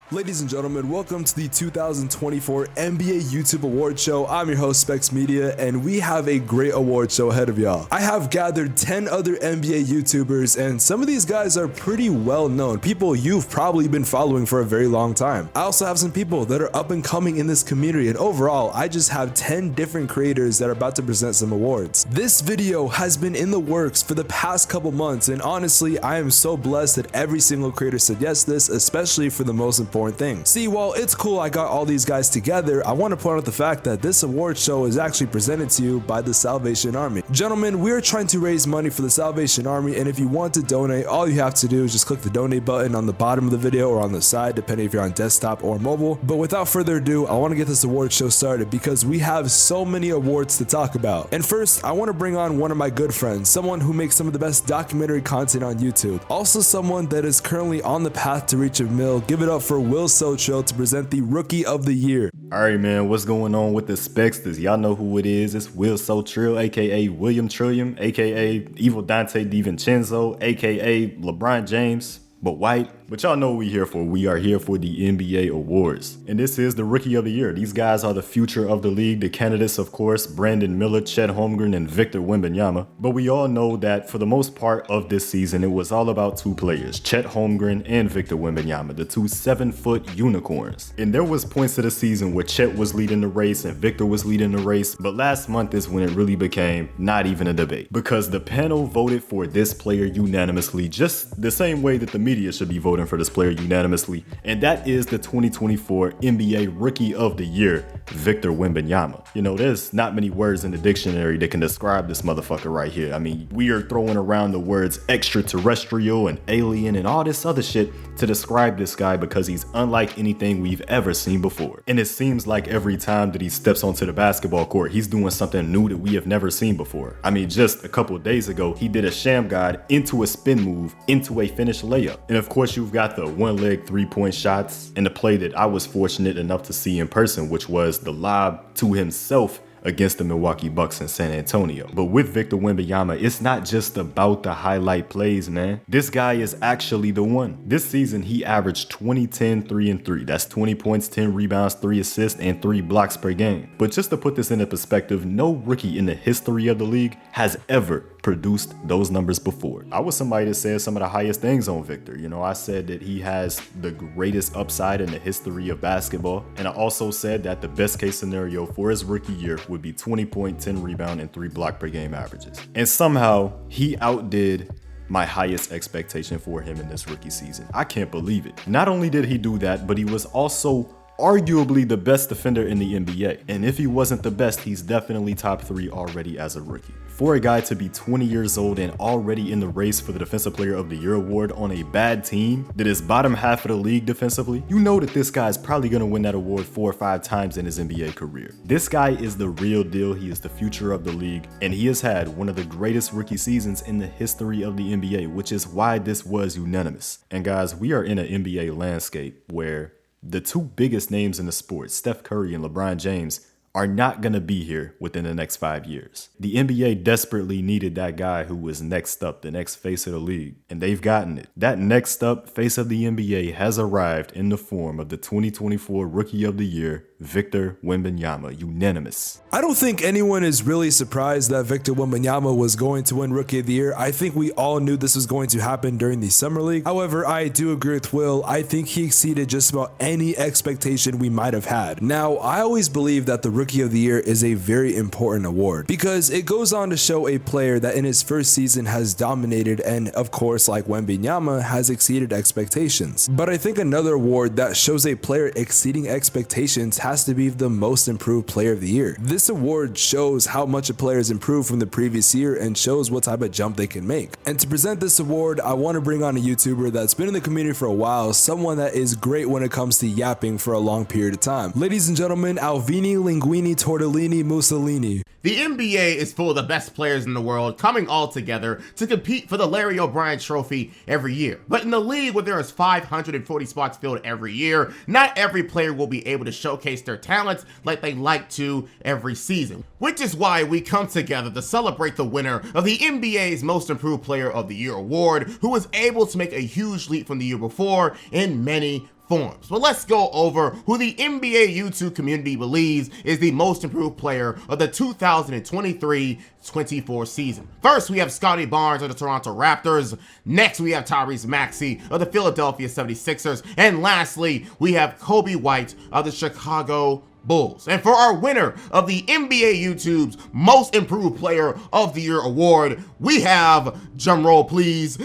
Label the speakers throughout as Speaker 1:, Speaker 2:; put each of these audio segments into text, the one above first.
Speaker 1: Ladies and gentlemen, welcome to the 2024 NBA YouTube Award Show. I'm your host, Spex Media, and we have a great award show ahead of y'all. I have gathered 10 other NBA YouTubers, and some of these guys are pretty well known, people you've probably been following for a very long time. I also have some people that are up and coming in this community, and overall, I just have 10 different creators that are about to present some awards. This video has been in the works for the past couple months, and honestly, I am so blessed that every single creator said yes to this, especially for the most important thing. See, while it's cool I got all these guys together, I want to point out the fact that this award show is actually presented to you by the Salvation Army. Gentlemen, we're trying to raise money for the Salvation Army, and if you want to donate, all you have to do is just click the donate button on the bottom of the video or on the side, depending if you're on desktop or mobile. But without further ado, I want to get this award show started because we have so many awards to talk about. And first, I want to bring on one of my good friends, someone who makes some of the best documentary content on YouTube. Also someone that is currently on the path to reach $1 million. Give it up for Will Socho to present the Rookie of the Year.
Speaker 2: Alright man, what's going on with the Spex? Y'all know who it is. It's Will Socho, aka William Trillium, aka Evil Dante DiVincenzo, aka LeBron James, but white. But y'all know what we here for. We are here for the NBA awards. And this is the Rookie of the Year. These guys are the future of the league. The candidates, of course, Brandon Miller, Chet Holmgren, and Victor Wembanyama. But we all know that for the most part of this season, it was all about two players, Chet Holmgren and Victor Wembanyama, the two 7-foot unicorns. And there was points of the season where Chet was leading the race and Victor was leading the race. But last month is when it really became not even a debate, because the panel voted for this player unanimously, just the same way that the media should be voting for this player unanimously, and that is the 2024 NBA Rookie of the Year, Victor Wembanyama. You know, there's not many words in the dictionary that can describe this motherfucker right here. I mean, we are throwing around the words extraterrestrial and alien and all this other shit to describe this guy because he's unlike anything we've ever seen before. And it seems like every time that he steps onto the basketball court, he's doing something new that we have never seen before. I mean, just a couple of days ago, he did a sham guide into a spin move into a finished layup. And of course, you've got the one-leg three-point shots and the play that I was fortunate enough to see in person, which was the lob to himself against the Milwaukee Bucks in San Antonio. But with Victor Wembanyama, it's not just about the highlight plays, man. This guy is actually the one. This season, he averaged 20, 10, 3, and 3. That's 20 points, 10 rebounds, 3 assists, and 3 blocks per game. But just to put this into perspective, no rookie in the history of the league has ever produced those numbers before. I was somebody that said some of the highest things on Victor. You know, I said that he has the greatest upside in the history of basketball. And I also said that the best case scenario for his rookie year would be 20 point, 10 rebound, and 3 block per game averages. And somehow he outdid my highest expectation for him in this rookie season. I can't believe it. Not only did he do that, but he was also arguably the best defender in the NBA. And if he wasn't the best, he's definitely top 3 already as a rookie. For a guy to be 20 years old and already in the race for the Defensive Player of the Year award on a bad team that is bottom half of the league defensively, you know that this guy is probably going to win that award 4 or 5 times in his NBA career. This guy is the real deal. He is the future of the league, and he has had one of the greatest rookie seasons in the history of the NBA, which is why this was unanimous. And guys, we are in an NBA landscape where the two biggest names in the sport, Steph Curry and LeBron James, are not going to be here within the next 5 years. The NBA desperately needed that guy who was next up, the next face of the league, and they've gotten it. That next up face of the NBA has arrived in the form of the 2024 Rookie of the Year, Victor Wembanyama, unanimous.
Speaker 1: I don't think anyone is really surprised that Victor Wembanyama was going to win Rookie of the Year. I think we all knew this was going to happen during the Summer League. However, I do agree with Will. I think he exceeded just about any expectation we might have had. Now, I always believe that the Rookie of the Year is a very important award because it goes on to show a player that in his first season has dominated and, of course, like Wembanyama, has exceeded expectations. But I think another award that shows a player exceeding expectations has to be the Most Improved Player of the Year. This award shows how much a player has improved from the previous year and shows what type of jump they can make. And to present this award, I want to bring on a YouTuber that's been in the community for a while, someone that is great when it comes to yapping for a long period of time. Ladies and gentlemen, Alvini Linguini Tortellini Mussolini.
Speaker 3: The NBA is full of the best players in the world coming all together to compete for the Larry O'Brien Trophy every year. But in the league where there is 540 spots filled every year, not every player will be able to showcase their talents like they like to every season. Which is why we come together to celebrate the winner of the NBA's Most Improved Player of the Year award, who was able to make a huge leap from the year before in many forms. But let's go over who the NBA YouTube community believes is the most improved player of the 2023-24 season. First, we have Scottie Barnes of the Toronto Raptors. Next, we have Tyrese Maxey of the Philadelphia 76ers. And lastly, we have Kobe White of the Chicago Bulls. And for our winner of the NBA YouTube's Most Improved Player of the Year award, we have, drumroll please,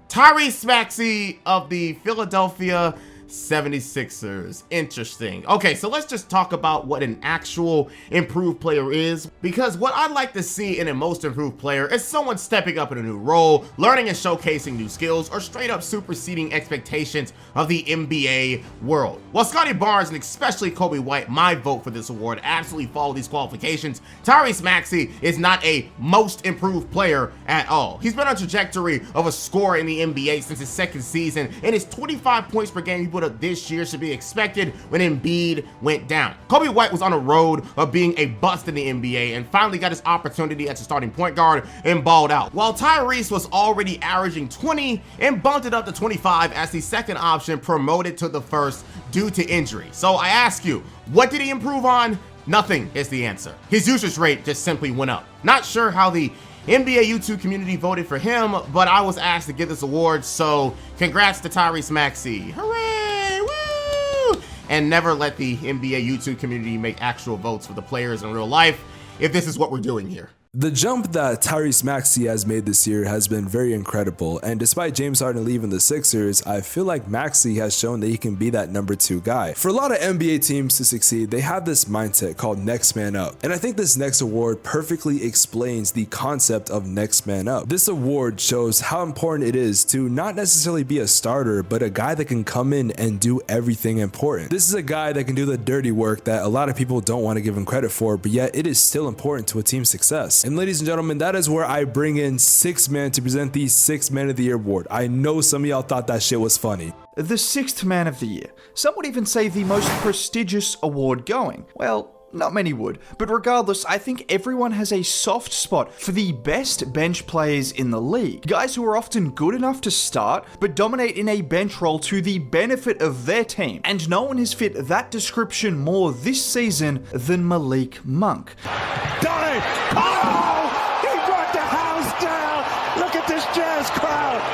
Speaker 3: Tyrese Maxey of the Philadelphia 76ers. Interesting. Okay, so let's just talk about what an actual improved player is, because what I'd like to see in a most improved player is someone stepping up in a new role, learning and showcasing new skills, or straight up superseding expectations of the NBA world. While Scottie Barnes and especially Kobe White, my vote for this award, absolutely follow these qualifications, Tyrese Maxey is not a most improved player at all. He's been on a trajectory of a scorer in the NBA since his second season, and his 25 points per game he put up this year should be expected when Embiid went down. Kobe White was on a road of being a bust in the NBA and finally got his opportunity as a starting point guard and balled out, while Tyrese was already averaging 20 and bumped it up to 25 as the second option, promoted to the first due to injury. So I ask you, what did he improve on? Nothing is the answer. His usage rate just simply went up. Not sure how the NBA YouTube community voted for him, but I was asked to give this award, so congrats to Tyrese Maxey. Hooray! Woo! And never let the NBA YouTube community make actual votes for the players in real life if this is what we're doing here.
Speaker 1: The jump that Tyrese Maxey has made this year has been very incredible, and despite James Harden leaving the Sixers, I feel like Maxey has shown that he can be that number 2 guy. For a lot of NBA teams to succeed, they have this mindset called next man up, and I think this next award perfectly explains the concept of next man up. This award shows how important it is to not necessarily be a starter, but a guy that can come in and do everything important. This is a guy that can do the dirty work that a lot of people don't want to give him credit for, but yet it is still important to a team's success. And ladies and gentlemen, that is where I bring in Sixth Man to present the Sixth Man of the Year award. I know some of y'all thought that shit was funny.
Speaker 4: The Sixth Man of the Year. Some would even say the most prestigious award going. Well, not many would, but regardless, I think everyone has a soft spot for the best bench players in the league. Guys who are often good enough to start, but dominate in a bench role to the benefit of their team. And no one has fit that description more this season than Malik Monk.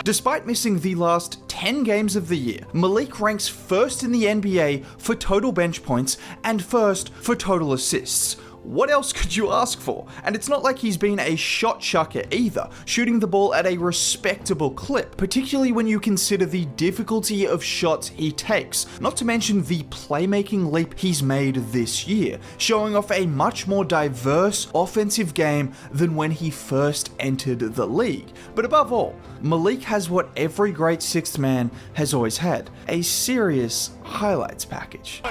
Speaker 4: Despite missing the last 10 games of the year, Malik ranks first in the NBA for total bench points and first for total assists. What else could you ask for? And it's not like he's been a shot chucker either, shooting the ball at a respectable clip, particularly when you consider the difficulty of shots he takes, not to mention the playmaking leap he's made this year, showing off a much more diverse offensive game than when he first entered the league. But above all, Malik has what every great sixth man has always had, a serious highlights package.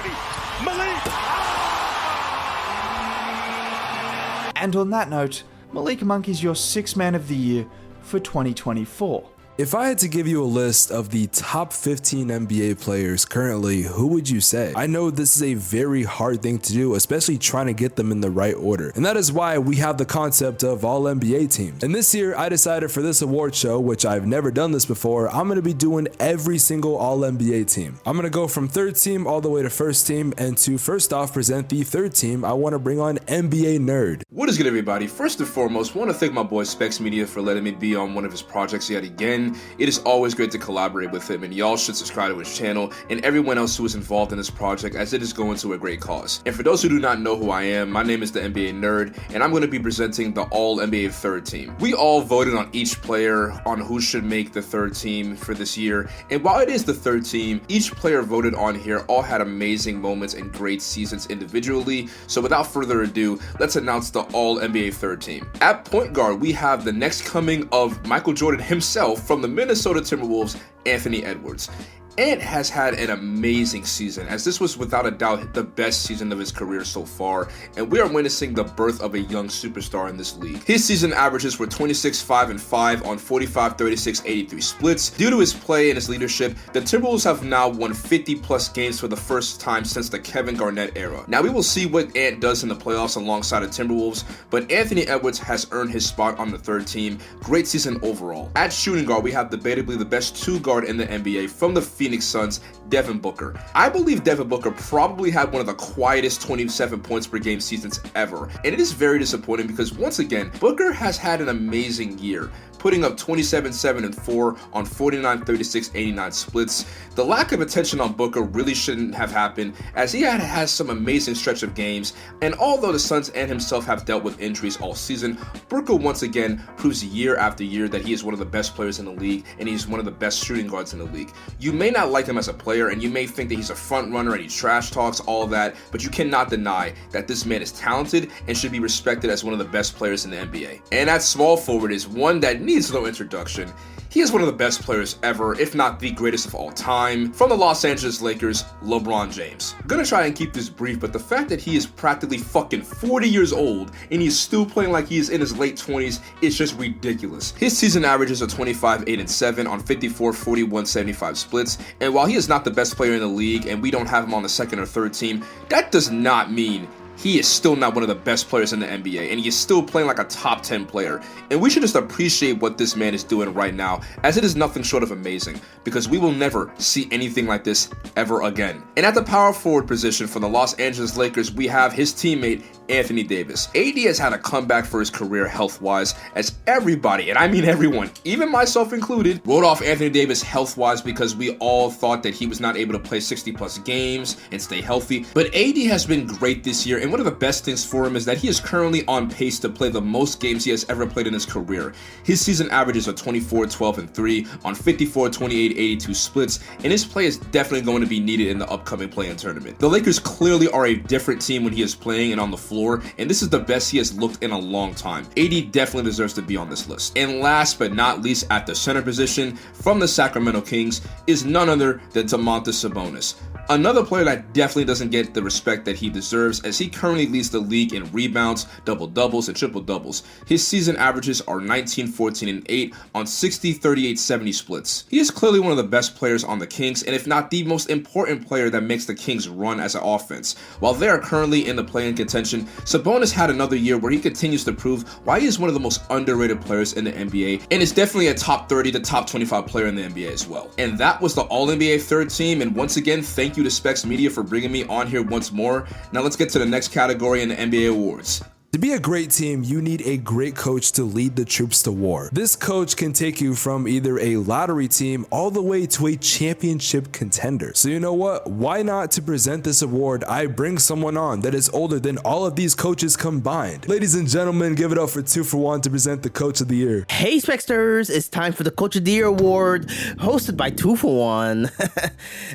Speaker 4: And on that note, Malik Monk is your Sixth Man of the Year for 2024.
Speaker 1: If I had to give you a list of the top 15 NBA players currently, who would you say? I know this is a very hard thing to do, especially trying to get them in the right order. And that is why we have the concept of All-NBA teams. And this year, I decided for this award show, which I've never done this before, I'm going to be doing every single All-NBA team. I'm going to go from third team all the way to first team, and to first off present the third team, I want to bring on NBA Nerd.
Speaker 5: What is good, everybody? First and foremost, I want to thank my boy Spex Media for letting me be on one of his projects yet again. It is always great to collaborate with him, and y'all should subscribe to his channel and everyone else who is involved in this project, as it is going to a great cause. And for those who do not know who I am, my name is the NBA Nerd, and I'm going to be presenting the All-NBA third team. We all voted on each player on who should make the third team for this year, and while it is the third team, each player voted on here all had amazing moments and great seasons individually. So without further ado, let's announce the All-NBA third team. At point guard, we have the next coming of Michael Jordan himself from the Minnesota Timberwolves, Anthony Edwards. Ant has had an amazing season, as this was without a doubt the best season of his career so far, and we are witnessing the birth of a young superstar in this league. His season averages were 26, 5, and 5 on 45, 36, 83 splits. Due to his play and his leadership, the Timberwolves have now won 50 plus games for the first time since the Kevin Garnett era. Now we will see what Ant does in the playoffs alongside the Timberwolves, but Anthony Edwards has earned his spot on the third team. Great season overall. At shooting guard, we have debatably the best two guard in the NBA from the Phoenix Suns, Devin Booker. I believe Devin Booker probably had one of the quietest 27 points per game seasons ever, and it is very disappointing because once again, Booker has had an amazing year, putting up 27, 7, and 4 on 49, 36, 89 splits. The lack of attention on Booker really shouldn't have happened, as he has some amazing stretch of games, and although the Suns and himself have dealt with injuries all season, Booker once again proves year after year that he is one of the best players in the league, and he's one of the best shooting guards in the league. You may not like him as a player, and you may think that he's a front runner and he trash talks, all of that, but you cannot deny that this man is talented and should be respected as one of the best players in the NBA. And at small forward is one that needs no introduction. He is one of the best players ever, if not the greatest of all time. From the Los Angeles Lakers, LeBron James. I'm gonna try and keep this brief, but the fact that he is practically fucking 40 years old and he's still playing like he is in his late 20s is just ridiculous. His season averages are 25, 8, and 7 on 54, 41, 75 splits, and while he is not the best player in the league and we don't have him on the second or third team, that does not mean he is still not one of the best players in the NBA, and he is still playing like a top 10 player. And we should just appreciate what this man is doing right now, as it is nothing short of amazing, because we will never see anything like this ever again. And at the power forward position for the Los Angeles Lakers, we have his teammate, Anthony Davis. AD has had a comeback for his career health-wise, as everybody, and I mean everyone, even myself included, wrote off Anthony Davis health-wise because we all thought that he was not able to play 60-plus games and stay healthy. But AD has been great this year, and one of the best things for him is that he is currently on pace to play the most games he has ever played in his career. His season averages are 24, 12, and 3 on 54, 28, 82 splits, and his play is definitely going to be needed in the upcoming play-in tournament. The Lakers clearly are a different team when he is playing and on the floor, and this is the best he has looked in a long time. AD definitely deserves to be on this list. And last but not least, at the center position from the Sacramento Kings is none other than Domantas Sabonis. Another player that definitely doesn't get the respect that he deserves, as he currently leads the league in rebounds, double-doubles, and triple-doubles. His season averages are 19, 14, and 8 on 60, 38, 70 splits. He is clearly one of the best players on the Kings, and if not the most important player that makes the Kings run as an offense. While they are currently in the play-in contention, Sabonis had another year where he continues to prove why he is one of the most underrated players in the NBA, and is definitely a top 30 to top 25 player in the NBA as well. And that was the All-NBA third team, and once again, thank you to Spex Media for bringing me on here once more. Now let's get to the next category in the NBA awards.
Speaker 1: To be a great team, you need a great coach to lead the troops to war. This coach can take you from either a lottery team all the way to a championship contender. So you know what? Why not, to present this award, I bring someone on that is older than all of these coaches combined. Ladies and gentlemen, give it up for 2 for 1 to present the Coach of the Year.
Speaker 6: Hey Spexters, it's time for the Coach of the Year award, hosted by 2 for 1.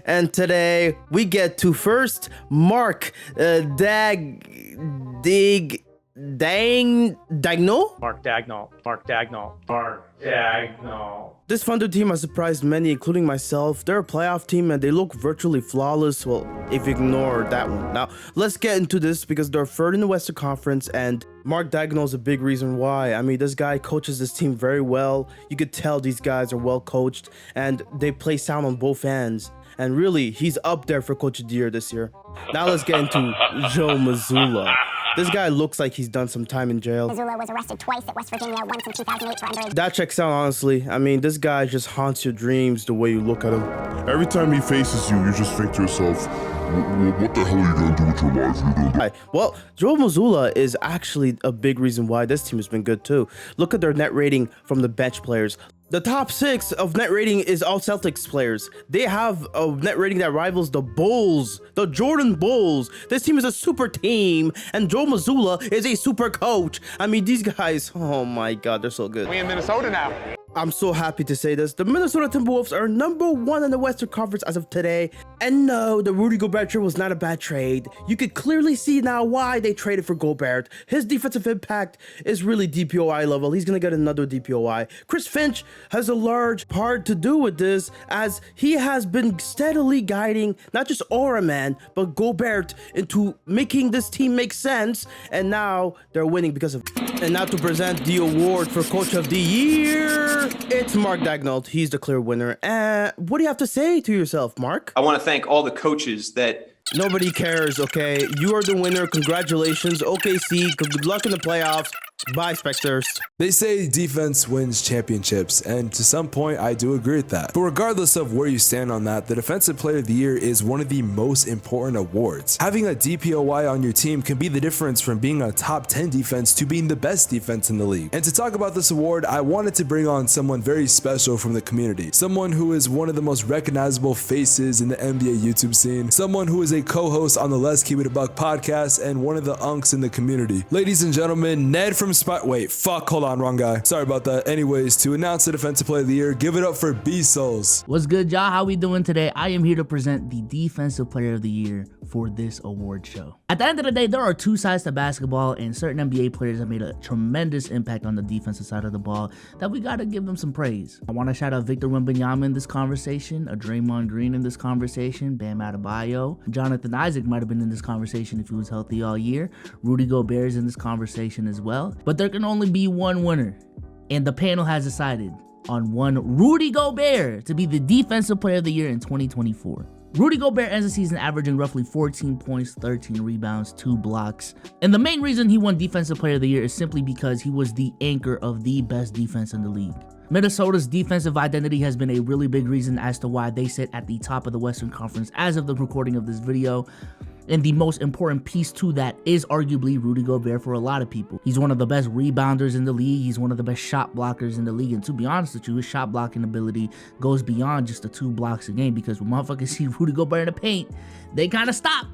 Speaker 6: And today we get to first Mark
Speaker 7: Dagnall.
Speaker 6: This Thunder team has surprised many, including myself. They're a playoff team and they look virtually flawless. Well, if you ignore that one. Now, let's get into this because they're third in the Western Conference and Mark Dagnall is a big reason why. I mean, this guy coaches this team very well. You could tell these guys are well coached and they play sound on both ends. And really, he's up there for Coach of the Year this year. Now let's get into Joe Mazzulla. This guy looks like he's done some time in jail.
Speaker 8: Mazzulla was arrested twice at West Virginia, once in 2008 for underage.
Speaker 6: That checks out, honestly. I mean, this guy just haunts your dreams the way you look at him.
Speaker 9: Every time he faces you, you just think to yourself, what the hell are you gonna do with your life?
Speaker 6: Well, Joe Mazzulla is actually a big reason why this team has been good too. Look at their net rating from the bench players. The top 6 of net rating is all Celtics players. They have a net rating that rivals the Bulls, the Jordan Bulls. This team is a super team, and Joe Mazzulla is a super coach. I mean, these guys, oh my God, they're so good.
Speaker 7: We in Minnesota now.
Speaker 6: I'm so happy to say this. The Minnesota Timberwolves are #1 in the Western Conference as of today. And no, the Rudy Gobert trade was not a bad trade. You could clearly see now why they traded for Gobert. His defensive impact is really DPOI level. He's going to get another DPOI. Chris Finch has a large part to do with this, as he has been steadily guiding not just Aura Man, but Gobert into making this team make sense. And now they're winning because of it. And now to present the award for Coach of the Year, it's Mark Daigneault. He's the clear winner. What do you have to say to yourself, Mark?
Speaker 7: I want to thank all the coaches that...
Speaker 6: Nobody cares, okay? You are the winner. Congratulations, OKC. Good luck in the playoffs. Bye, Specters.
Speaker 1: They say defense wins championships, and to some point, I do agree with that. But regardless of where you stand on that, the Defensive Player of the Year is one of the most important awards. Having a DPOY on your team can be the difference from being a top 10 defense to being the best defense in the league. And to talk about this award, I wanted to bring on someone very special from the community. Someone who is one of the most recognizable faces in the NBA YouTube scene. Someone who is a co-host on the Let's Keep It a Buck podcast and one of the unks in the community. Ladies and gentlemen, Ned from hold on, wrong guy. Sorry about that. Anyways, to announce the Defensive Player of the Year, give it up for B-Souls.
Speaker 10: What's good, y'all? How we doing today? I am here to present the Defensive Player of the Year for this award show. At the end of the day, there are two sides to basketball, and certain NBA players have made a tremendous impact on the defensive side of the ball that we gotta give them some praise. I want to shout out Victor Wembanyama in this conversation, a Draymond Green in this conversation, Bam Adebayo, Jonathan Isaac might have been in this conversation if he was healthy all year. Rudy Gobert is in this conversation as well. But there can only be one winner, and the panel has decided on one Rudy Gobert to be the Defensive Player of the Year in 2024. Rudy Gobert ends the season averaging roughly 14 points, 13 rebounds, 2 blocks. And the main reason he won Defensive Player of the Year is simply because he was the anchor of the best defense in the league. Minnesota's defensive identity has been a really big reason as to why they sit at the top of the Western Conference as of the recording of this video. And the most important piece to that is arguably Rudy Gobert for a lot of people. He's one of the best rebounders in the league. He's one of the best shot blockers in the league. And to be honest with you, his shot blocking ability goes beyond just the 2 blocks a game, because when motherfuckers see Rudy Gobert in the paint, they kind of stop.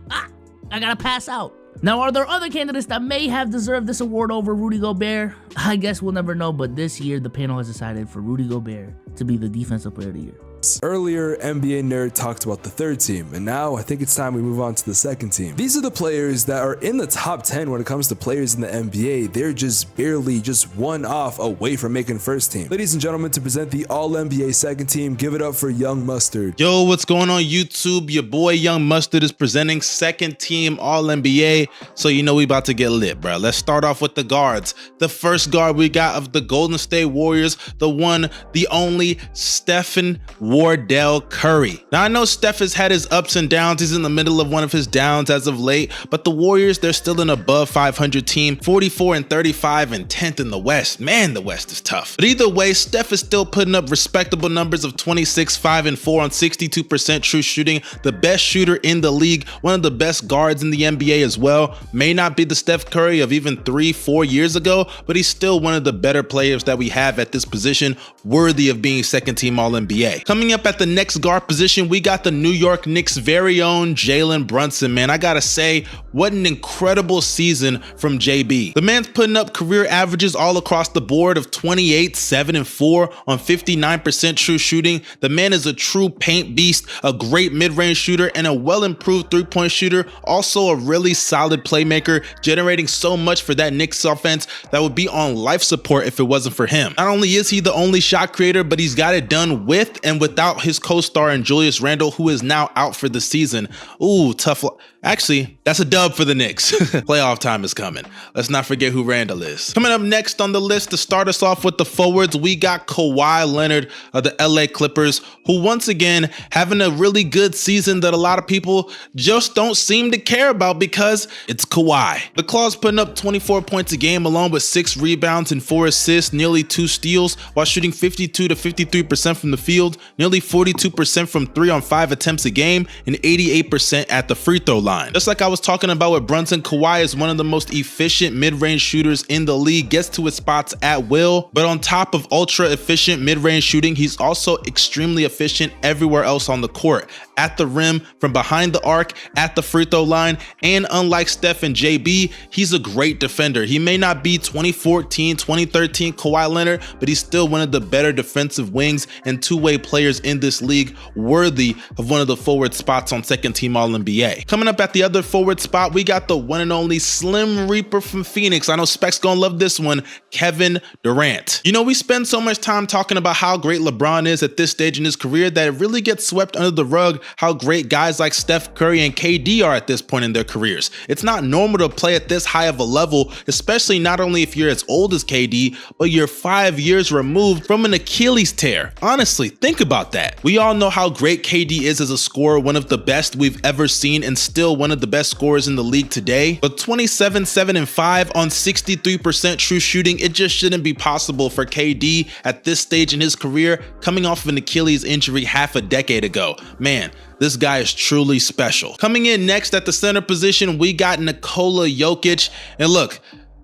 Speaker 10: I gotta pass out. Now, are there other candidates that may have deserved this award over Rudy Gobert? I guess we'll never know, but this year the panel has decided for Rudy Gobert to be the Defensive Player of the Year.
Speaker 1: Earlier, NBA Nerd talked about the third team, and now I think it's time we move on to the second team. These are the players that are in the top 10 when it comes to players in the NBA. They're just barely just one off away from making first team. Ladies and gentlemen, to present the All-NBA second team, give it up for Young Mustard.
Speaker 11: Yo, what's going on YouTube? Your boy Young Mustard is presenting second team All-NBA, so you know we about to get lit, bro. Let's start off with the guards. The first guard we got of the Golden State Warriors, the one, the only, Stephen Wardell Curry. Now, I know Steph has had his ups and downs. He's in the middle of one of his downs as of late, but the Warriors, they're still an above 500 team, 44-35 and 10th in the West. Man, the West is tough. But either way, Steph is still putting up respectable numbers of 26, 5 and 4 on 62% true shooting, the best shooter in the league, one of the best guards in the NBA as well. May not be the Steph Curry of even 3-4 years ago, but he's still one of the better players that we have at this position, worthy of being second team All-NBA. Coming up at the next guard position, we got the New York Knicks' very own Jalen Brunson. Man, I gotta say, what an incredible season from JB. The man's putting up career averages all across the board of 28, 7 and 4 on 59% true shooting. The man is a true paint beast, a great mid-range shooter, and a well-improved three-point shooter. Also a really solid playmaker, generating so much for that Knicks offense that would be on life support if it wasn't for him. Not only is he the only shot creator, but he's got it done with and without his co-star in Julius Randle, who is now out for the season. Ooh, tough. Actually, that's a dub for the Knicks. Playoff time is coming. Let's not forget who Randle is. Coming up next on the list to start us off with the forwards, we got Kawhi Leonard of the LA Clippers, who once again having a really good season that a lot of people just don't seem to care about because it's Kawhi. The Claw's putting up 24 points a game along with 6 rebounds and 4 assists, nearly 2 steals, while shooting 52 to 53% from the field. nearly 42% from 3 on 5 attempts a game, and 88% at the free throw line. Just like I was talking about with Brunson, Kawhi is one of the most efficient mid-range shooters in the league, gets to his spots at will, but on top of ultra efficient mid-range shooting, he's also extremely efficient everywhere else on the court, at the rim, from behind the arc, at the free throw line, and unlike Steph and JB, he's a great defender. He may not be 2014, 2013 Kawhi Leonard, but he's still one of the better defensive wings and two-way players in this league, worthy of one of the forward spots on second team All-NBA. Coming up at the other forward spot, we got the one and only Slim Reaper from Phoenix. I know Specs gonna love this one, Kevin Durant. You know, we spend so much time talking about how great LeBron is at this stage in his career that it really gets swept under the rug how great guys like Steph Curry and KD are at this point in their careers. It's not normal to play at this high of a level, especially not only if you're as old as KD, but you're 5 years removed from an Achilles tear. Honestly, think about that. We all know how great KD is as a scorer, one of the best we've ever seen and still one of the best scorers in the league today. But 27, 7, and 5 on 63% true shooting, it just shouldn't be possible for KD at this stage in his career, coming off of an Achilles injury half a decade ago. Man, this guy is truly special. Coming in next at the center position, we got Nikola Jokic. And look,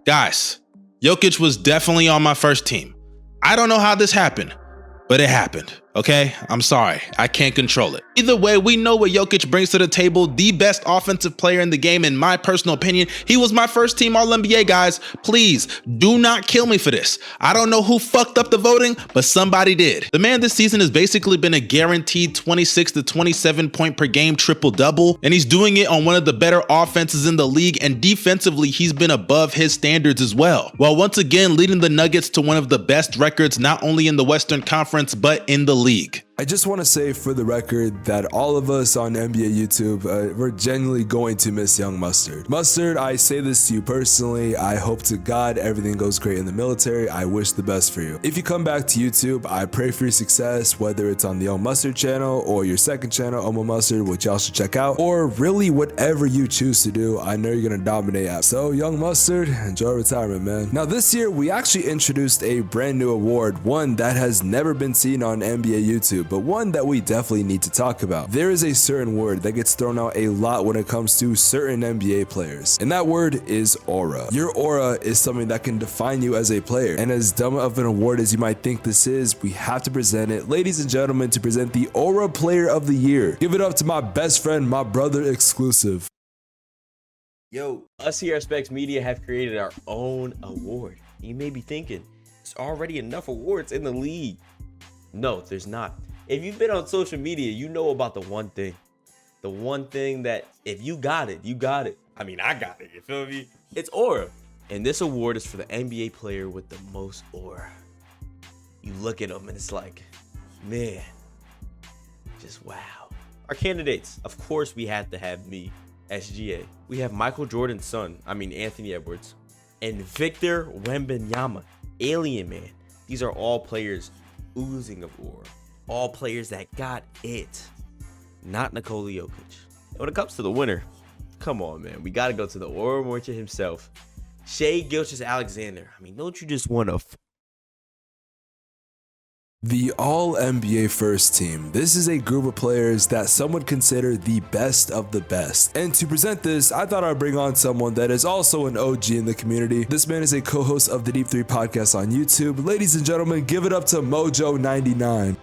Speaker 11: guys, Jokic was definitely on my first team. I don't know how this happened, but it happened. Okay, I'm sorry, I can't control it. Either way, we know what Jokic brings to the table, the best offensive player in the game, in my personal opinion. He was my first team All-NBA, guys. Please, do not kill me for this. I don't know who fucked up the voting, but somebody did. The man this season has basically been a guaranteed 26 to 27 point per game triple-double, and he's doing it on one of the better offenses in the league, and defensively, he's been above his standards as well, while once again leading the Nuggets to one of the best records, not only in the Western Conference, but in the league.
Speaker 1: I just want to say for the record that all of us on NBA YouTube, we're genuinely going to miss Young Mustard. Mustard, I say this to you personally. I hope to God everything goes great in the military. I wish the best for you. If you come back to YouTube, I pray for your success, whether it's on the Young Mustard channel or your second channel, Omo Mustard, which y'all should check out, or really whatever you choose to do. I know you're going to dominate at. So Young Mustard, enjoy retirement, man. Now this year, we actually introduced a brand new award, one that has never been seen on NBA YouTube, but one that we definitely need to talk about. There is a certain word that gets thrown out a lot when it comes to certain NBA players, and that word is aura. Your aura is something that can define you as a player, and as dumb of an award as you might think this is, we have to present it. Ladies and gentlemen, to present the Aura Player of the Year, give it up to my best friend, my brother exclusive.
Speaker 12: Yo, us here at Spex Media have created our own award. You may be thinking, there's already enough awards in the league. No, there's not. If you've been on social media, you know about the one thing. The one thing that if you got it, you got it. I mean, I got it, you feel me? It's aura. And this award is for the NBA player with the most aura. You look at them and it's like, man, just wow. Our candidates, of course, we had to have me, SGA. We have Michael Jordan's son, Anthony Edwards, and Victor Wembanyama, Alien Man. These are all players oozing of aura. All players that got it, not Nikola Jokic. And when it comes to the winner, come on, man. We got to go to the aura merchant himself, Shai Gilgeous-Alexander. Don't you just want to...
Speaker 1: The All-NBA First Team. This is a group of players that some would consider the best of the best. And to present this, I thought I'd bring on someone that is also an OG in the community. This man is a co-host of the Deep 3 podcast on YouTube. Ladies and gentlemen, give it up to Mojo99.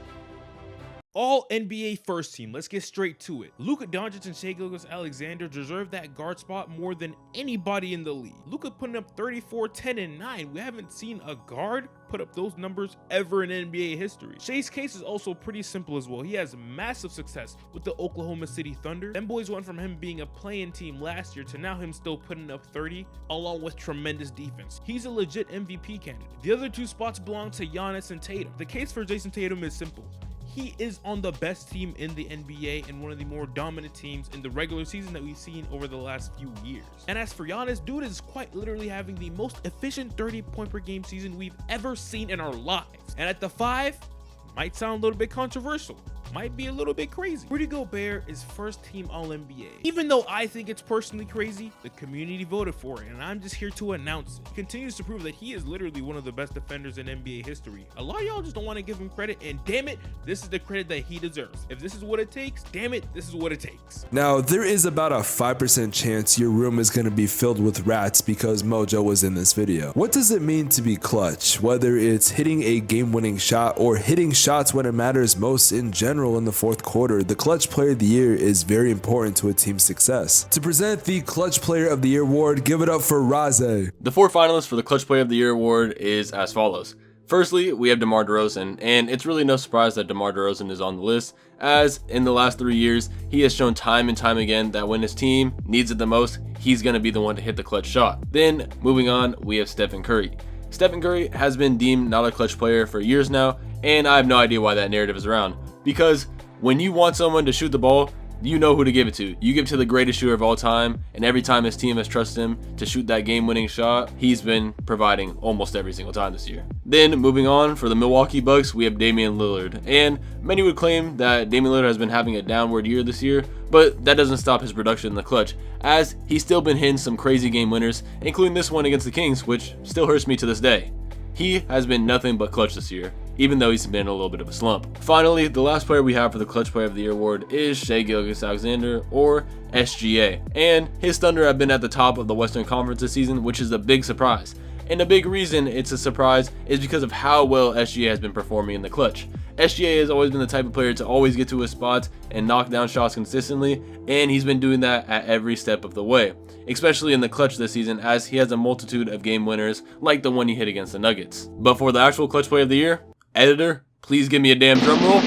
Speaker 13: All-NBA First Team. Let's get straight to it. Luka Doncic and Shai Gilgeous-Alexander deserve that guard spot more than anybody in the league. Luka putting up 34, 10, and 9. We haven't seen a guard put up those numbers ever in NBA history. Shai's case is also pretty simple as well. He has massive success with the Oklahoma City Thunder. Them boys went from him being a play-in team last year to now him still putting up 30, along with tremendous defense. He's a legit MVP candidate. The other two spots belong to Giannis and Tatum. The case for Jason Tatum is simple. He is on the best team in the NBA and one of the more dominant teams in the regular season that we've seen over the last few years. And as for Giannis, dude is quite literally having the most efficient 30-point per game season we've ever seen in our lives. And at the 5, might sound a little bit controversial, might be a little bit crazy. Rudy Gobert is first team All-NBA. Even though I think it's personally crazy, the community voted for it, and I'm just here to announce it. He continues to prove that he is literally one of the best defenders in NBA history. A lot of y'all just don't want to give him credit, and damn it, this is the credit that he deserves. If this is what it takes, damn it, this is what it takes.
Speaker 1: Now, there is about a 5% chance your room is going to be filled with rats because Mojo was in this video. What does it mean to be clutch? Whether it's hitting a game-winning shot or hitting shots when it matters most in general in the fourth quarter, the Clutch Player of the Year is very important to a team's success. To present the Clutch Player of the Year award, give it up for Raze.
Speaker 14: The 4 finalists for the Clutch Player of the Year award is as follows. Firstly, we have DeMar DeRozan, and it's really no surprise that DeMar DeRozan is on the list, as in the last 3 years, he has shown time and time again that when his team needs it the most, he's going to be the one to hit the clutch shot. Then, moving on, we have Stephen Curry. Stephen Curry has been deemed not a clutch player for years now, and I have no idea why that narrative is around, because when you want someone to shoot the ball, you know who to give it to. You give it to the greatest shooter of all time, and every time his team has trusted him to shoot that game-winning shot, he's been providing almost every single time this year. Then, moving on, for the Milwaukee Bucks, we have Damian Lillard, and many would claim that Damian Lillard has been having a downward year this year, but that doesn't stop his production in the clutch, as he's still been hitting some crazy game winners, including this one against the Kings, which still hurts me to this day. He has been nothing but clutch this year, even though he's been in a little bit of a slump. Finally, the last player we have for the Clutch Player of the Year award is Shai Gilgeous-Alexander, or SGA, and his Thunder have been at the top of the Western Conference this season, which is a big surprise. And a big reason it's a surprise is because of how well SGA has been performing in the clutch. SGA has always been the type of player to always get to his spots and knock down shots consistently, and he's been doing that at every step of the way, especially in the clutch this season, as he has a multitude of game winners like the one he hit against the Nuggets. But for the actual Clutch Player of the Year, editor, please give me a damn drum roll.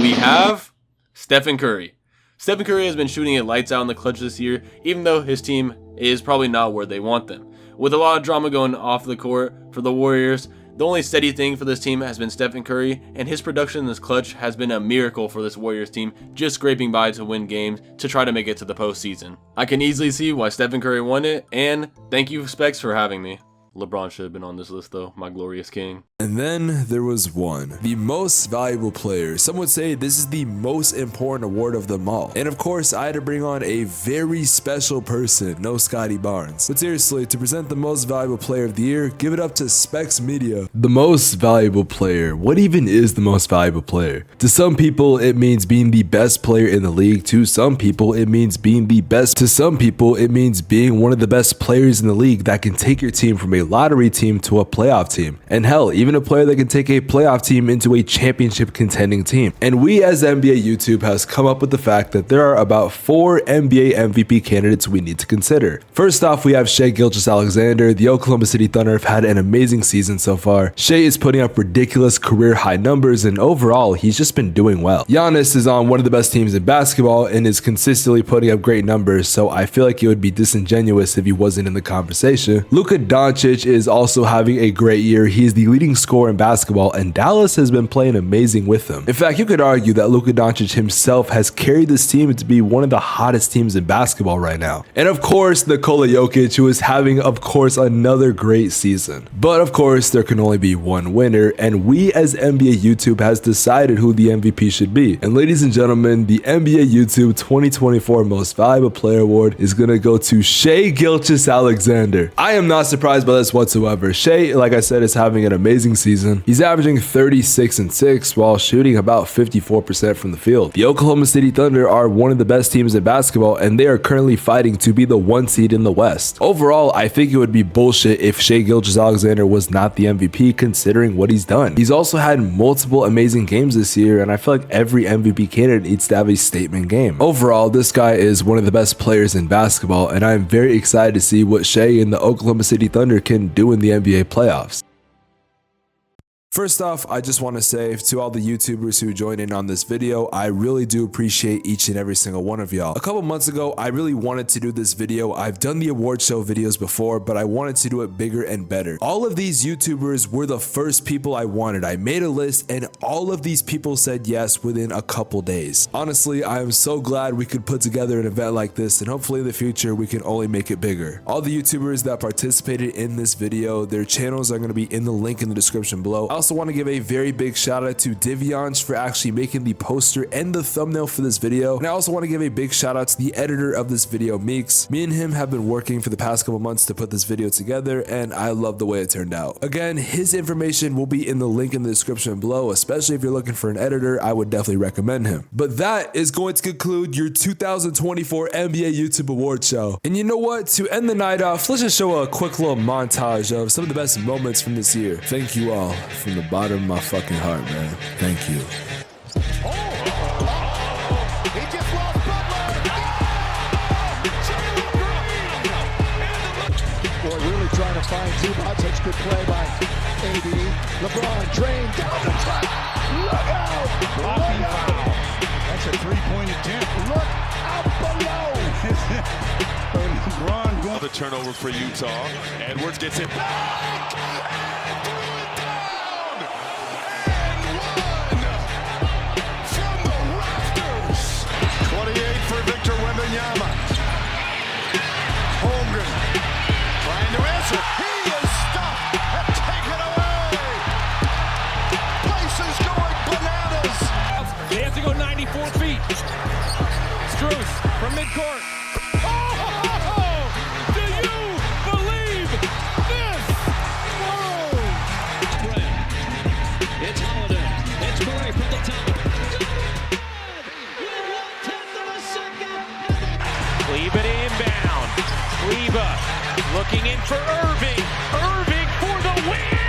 Speaker 14: We have Stephen Curry. Stephen Curry has been shooting it lights out in the clutch this year, even though his team is probably not where they want them. With a lot of drama going off the court for the Warriors, the only steady thing for this team has been Stephen Curry, and his production in this clutch has been a miracle for this Warriors team, just scraping by to win games to try to make it to the postseason. I can easily see why Stephen Curry won it, and thank you Spex for having me. LeBron should have been on this list though, my glorious king.
Speaker 1: And then there was one, the most valuable player. Some would say this is the most important award of them all. And of course, I had to bring on a very special person, no Scotty Barnes. But seriously, to present the most valuable player of the year, give it up to Spex Media. The most valuable player. What even is the most valuable player? To some people, it means being the best player in the league. To some people, it means being the best. To some people, it means being one of the best players in the league that can take your team from a lottery team to a playoff team. And hell, even a player that can take a playoff team into a championship contending team. And we as NBA YouTube has come up with the fact that there are about 4 NBA MVP candidates we need to consider. First off, we have Shai Gilgeous-Alexander. The Oklahoma City Thunder have had an amazing season so far. Shai is putting up ridiculous career high numbers, and overall, he's just been doing well. Giannis is on one of the best teams in basketball and is consistently putting up great numbers, so I feel like it would be disingenuous if he wasn't in the conversation. Luka Doncic is also having a great year. He is the leading scorer in basketball, and Dallas has been playing amazing with him. In fact, you could argue that Luka Doncic himself has carried this team to be one of the hottest teams in basketball right now. And of course, Nikola Jokic, who is having, of course, another great season. But of course, there can only be one winner, and we as NBA YouTube has decided who the MVP should be. And ladies and gentlemen, the NBA YouTube 2024 Most Valuable Player Award is gonna go to Shai Gilgeous-Alexander. I am not surprised by this whatsoever. Shai, like I said, is having an amazing season. He's averaging 36-6 while shooting about 54% from the field. The Oklahoma City Thunder are one of the best teams in basketball, and they are currently fighting to be the 1 seed in the West. Overall, I think it would be bullshit if Shai Gilgeous-Alexander was not the MVP considering what he's done. He's also had multiple amazing games this year, and I feel like every MVP candidate needs to have a statement game. Overall, this guy is one of the best players in basketball, and I'm very excited to see what Shai and the Oklahoma City Thunder can do in the NBA playoffs. First off, I just want to say to all the YouTubers who joined in on this video, I really do appreciate each and every single one of y'all. A couple months ago, I really wanted to do this video. I've done the award show videos before, but I wanted to do it bigger and better. All of these YouTubers were the first people I wanted. I made a list and all of these people said yes within a couple days. Honestly, I am so glad we could put together an event like this, and hopefully in the future we can only make it bigger. All the YouTubers that participated in this video, their channels are going to be in the link in the description below. I'll also want to give a very big shout out to Divyansh for actually making the poster and the thumbnail for this video. And I also want to give a big shout out to the editor of this video, Meeks. Me and him have been working for the past couple months to put this video together, and I love the way it turned out. Again, his information will be in the link in the description below, especially if you're looking for an editor. I would definitely recommend him. But that is going to conclude your 2024 NBA YouTube Award Show. And you know what? To end the night off, let's just show a quick little montage of some of the best moments from this year. Thank you all from the bottom of my fucking heart, man. Thank you.
Speaker 15: Trying to find Zubac. Such good play by AD. LeBron drained down the track. Look out! Blocking foul. That's a three-point attempt. Look out below. LeBron going.
Speaker 16: The turnover for Utah. Edwards gets it back and threw it down. And one from the rafters. 28 for Victor Wembanyama. Holmgren. Trying to answer. He is stopped and taken away. Place is going bananas.
Speaker 17: They have to go 94 feet. Strus from midcourt. Oh! Do you believe this? Whoa!
Speaker 18: It's Holiday. It's Murray from the top.
Speaker 17: Kleba inbound. Kleba looking in for Irving. Irving for the win!